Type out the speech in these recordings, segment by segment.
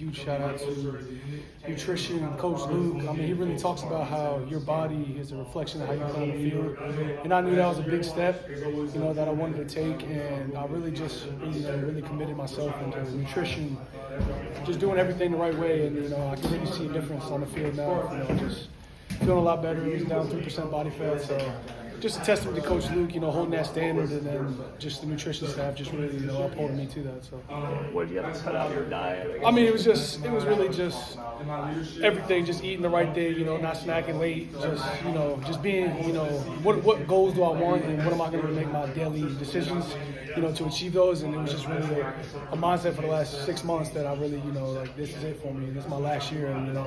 Huge shout out to nutrition coach Luke. I mean, he really talks about how your body is a reflection of how you play on the field. And I knew that was a big step, that I wanted to take. And I really just, really committed myself into nutrition, just doing everything the right way. And, I can really see a difference on the field now, just feeling a lot better. He's down 3% body fat. So just a testament to Coach Luke, holding that standard, and then just the nutrition staff just really, upholding me to that. So, what did you have to cut out of your diet? I mean, it was really just everything, just eating the right day, not snacking late, just being, what goals do I want and what am I going to make my daily decisions, to achieve those. And it was just really a mindset for the last 6 months that I really, this is it for me. This is my last year, and,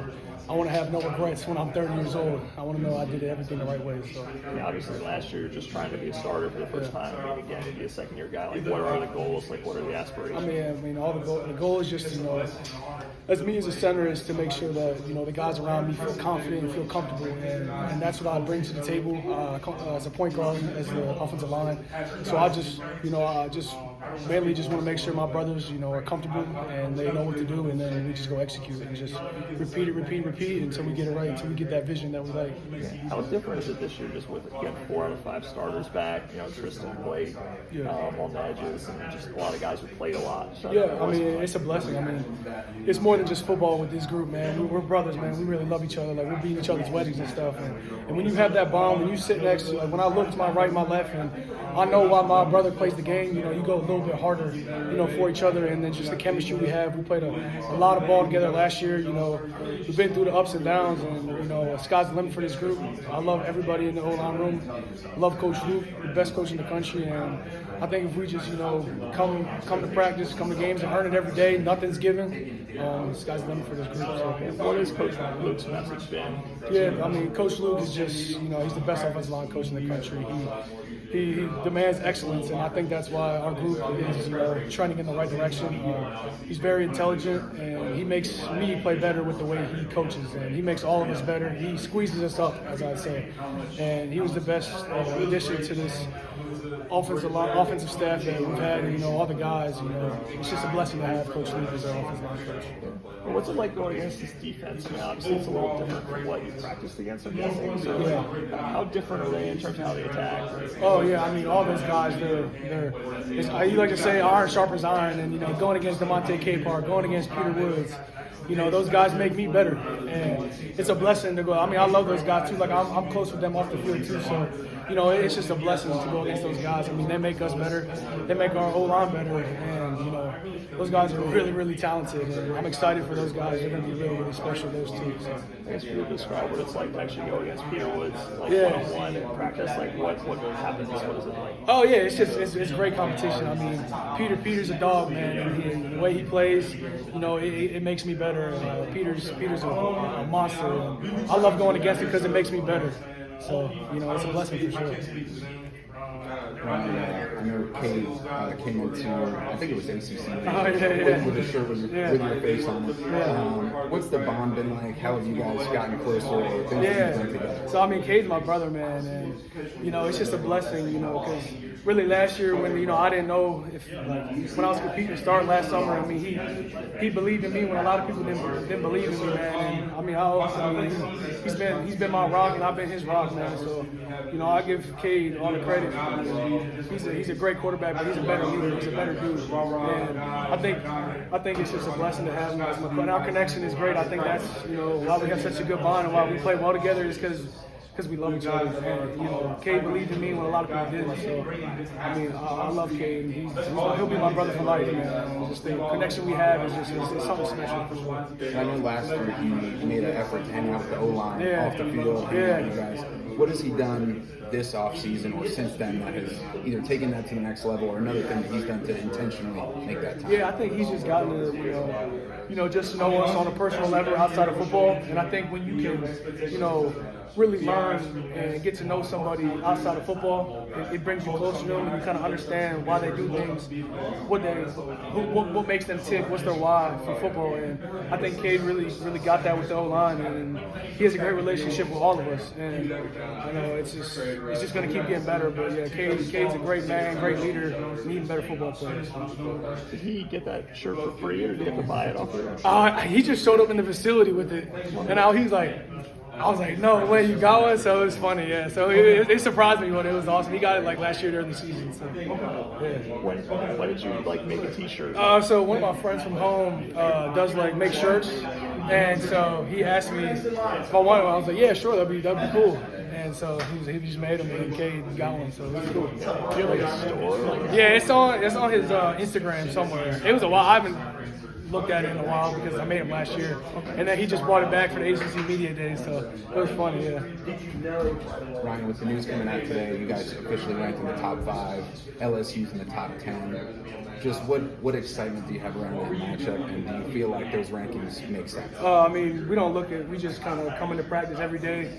I want to have no regrets when I'm 30 years old. I want to know I did everything the right way. So, yeah, obviously last year you're just trying to be a starter for the first time. I mean, again, to be a second-year guy. Like, what are the goals? Like, what are the aspirations? I mean, all the goal is just, as me as a center, is to make sure that, the guys around me feel confident and feel comfortable. And that's what I bring to the table as a point guard, as the offensive line. So I just mainly just want to make sure my brothers, are comfortable and they know what to do, and then we just go execute and just repeat until we get it right, until we get that vision that we like. How different is it this year, just with 4 out of 5 starters back? Tristan played on the edges, and just a lot of guys who played a lot. So I mean, it's a blessing. I mean, it's more than just football with this group, man. We're brothers, man. We really love each other. Like, we're beating each other's weddings and stuff. And when you have that bond, when you sit next to, when I look to my right, my left, and I know why my brother plays the game, you go a little bit harder, for each other. And then just the chemistry we have. We played a lot of ball together last year. We've been through the ups and downs, and sky's the limit for this group. I love everybody in the O-line room. I love Coach Luke, the best coach in the country, and I think if we just come to practice, come to games, and earn it every day, nothing's given. The sky's the limit for this group. So. What has Coach Luke's message been? Yeah, I mean, Coach Luke is just he's the best offensive line coach in the country. He demands excellence, and I think that's why our group is trending in the right direction. He's very intelligent, and he makes me play better with the way he coaches, and he makes all of us better. He squeezes us up, as I say, and he was the best addition to this offensive staff that we've had. All the guys. It's just a blessing to have Coach Luke as our offensive line coach. What's it like going against this defense? Obviously, it's a little different from what you practiced against, I'm guessing. So, how different are they in terms of how they attack? Oh yeah, I mean, all those guys, you like to say iron sharpens iron, and going against Demonte Capehart, going against Peter Woods. Those guys make me better, and it's a blessing to go. I mean, I love those guys too. Like, I'm close with them off the field too, so it's just a blessing to go against those guys. I mean, they make us better, they make our O-line better, and those guys are really, really talented, and I'm excited for those guys. They're going to be really, really special, those two. So. I guess you would describe what it's like to actually go against Peter Woods, one-on-one in practice. Like, what happens? What is it like? Oh yeah, it's great competition. I mean, Peter's a dog, man, and the way he plays, it makes me better. Peter's a monster. And I love going against him because it makes me better. So it's a blessing for sure. I know Cade came into, I think it was ACC, with a shirt with your face on it. What's the bond been like? How have you guys gotten closer? So I mean, Cade's my brother, man, and it's just a blessing, because really last year when I didn't know if when I was competing to start last summer, I mean he believed in me when a lot of people didn't believe in me, man. And he's been my rock and I've been his rock, man. So I give Cade all the credit. He's a great quarterback, but he's a better leader. He's a better dude. And I think it's just a blessing to have him as my friend. Our connection is great. I think that's why we have such a good bond and why we play well together is because we love each other. And, Cade believed in me when a lot of people didn't. So, I mean, I love Cade. He'll be my brother for life, man. And just the connection we have is it's something special for sure. I know last year he made an effort to hang out with the O-line off the field. You guys. What has he done this offseason or since then that has either taken that to the next level or another thing that he's done to intentionally make that time? Yeah, I think he's just gotten to, just know us on a personal level outside of football. And I think when you can, really learn and get to know somebody outside of football, it brings you closer to them and you kind of understand why they do things, what makes them tick, what's their why for football. And I think Cade really got that with the O-line, and he has a great relationship with all of us. And it's just going to keep getting better. But yeah, Cade's a great man, great leader, and even better football player. Did he get that shirt for free, or did he have to buy it off He just showed up in the facility with it, and I was like, no way, you got one? So it was funny, yeah. So it surprised me when it was awesome. He got it like last year during the season. So yeah. When did you like make a T-shirt? So one of my friends from home does like make shirts, and so he asked me if I wanted one. I was like, yeah, sure, that'd be cool. And so he just made them, and Cade got one, so it was cool. Do you have like a store? Yeah, it's on his Instagram somewhere. It was a while. I haven't looked at it in a while because I made it last year, and then he just brought it back for the ACC Media Day, so it was funny, yeah. Ryan, with the news coming out today, you guys officially ranked in the top 5, LSU's in the top 10. Just what excitement do you have around that matchup, and do you feel like those rankings make sense? I mean, we just kind of come into practice every day,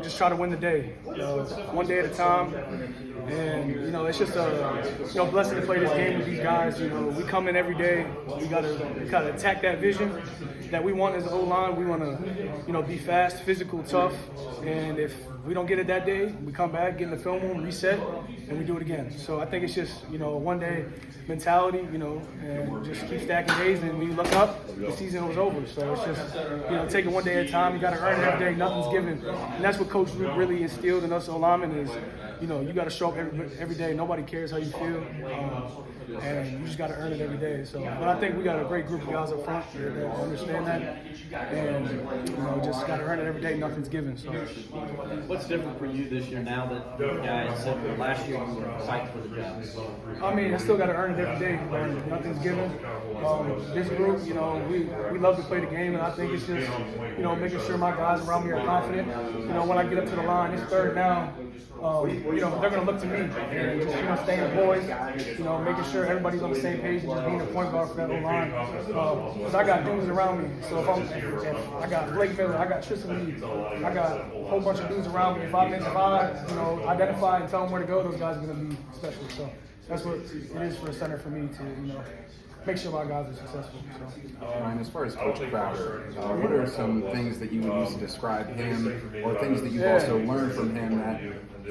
just try to win the day, one day at a time. And, it's just a blessing to play this game with these guys. We come in every day. We gotta attack that vision that we want as an O-line. We want to, be fast, physical, tough. And if we don't get it that day, we come back, get in the film room, reset, and we do it again. So I think it's just, a one-day mentality, and just keep stacking days. And when you look up, the season was over. So it's just, take it one day at a time. You got to earn it every day. Nothing's given. And that's what Coach Luke really instilled in us O-linemen is, you got to show up every day. Nobody cares how you feel, and you just got to earn it every day. So, but I think we got a great group of guys up front that understand that, and just got to earn it every day. Nothing's given. So, what's different for you this year now that you guys said last year you were fighting for the job? I mean, I still got to earn it every day. Nothing's given. This group, we love to play the game, and I think it's just, making sure my guys around me are confident. When I get up to the line, it's third down. They're going to look to me and just, staying poised, making sure everybody's on the same page and just being a point guard for that O-line. Because I got dudes around me. So if I got Blake Miller, I got Tristan Lee, I got a whole bunch of dudes around me. If I identify and tell them where to go, those guys are going to be special. So that's what it is for a center for me to, make sure my guys are successful. So. Ryan, as far as Coach Crowder, what are some things that you would use to describe him, or things that you've also learned from him that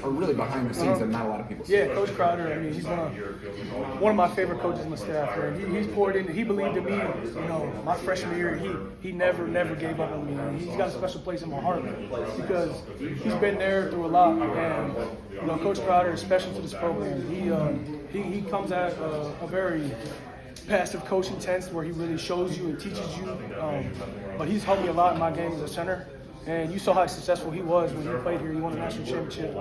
are really behind the scenes that not a lot of people see? Yeah, Coach Crowder, I mean, he's one of my favorite coaches on the staff. And he's poured in, he believed in me, my freshman year, he never gave up on me. He's got a special place in my heart because he's been there through a lot. And, Coach Crowder is special to this program. He comes at a very passive coaching tense where he really shows you and teaches you. But he's helped me a lot in my game as a center. And you saw how successful he was when he played here. He won a national championship.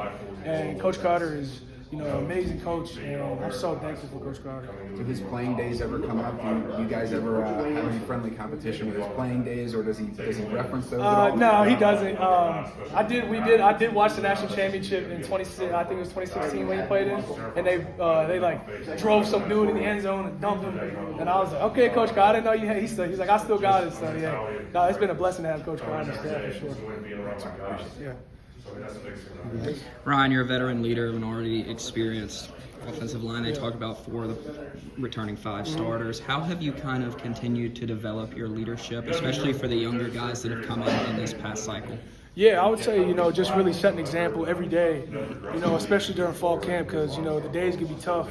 And Coach Crowder is, an amazing coach, and I'm so thankful for Coach Crowder. Do his playing days ever come up? Do you guys ever have any friendly competition with his playing days, or does he reference those at all? No, he doesn't. I did watch the national championship in 2016 when he played it, and they like drove some dude in the end zone and dumped him, and I was like, okay, Coach Crowder, I didn't know you had. He's like, I still got it. So yeah, no, it's been a blessing to have Coach Crowder on the staff for sure. Yeah. Ryan, you're a veteran leader of an already experienced offensive line. They talk about 4 of the returning 5 starters. How have you kind of continued to develop your leadership, especially for the younger guys that have come in this past cycle? Yeah, I would say, just really set an example every day, especially during fall camp because, the days can be tough.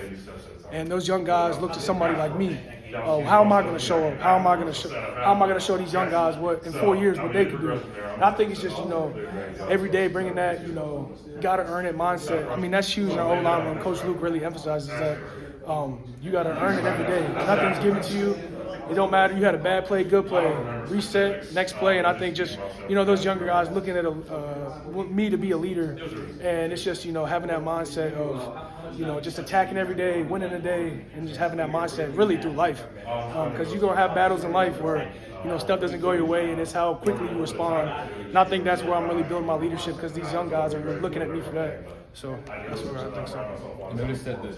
And those young guys look to somebody like me. How am I going to show up? How am I going to show these young guys what in 4 years what they can do? And I think it's just every day bringing that got to earn it mindset. I mean that's huge in our O-line when Coach Luke really emphasizes that you got to earn it every day. Nothing's given to you. It don't matter. You had a bad play, good play, reset, next play, and I think just those younger guys looking at me to be a leader, and it's just having that mindset of just attacking every day, winning a day, and just having that mindset really through life, because you're gonna have battles in life where stuff doesn't go your way, and it's how quickly you respond. And I think that's where I'm really building my leadership because these young guys are looking at me for that. So that's where I think so. I noticed that the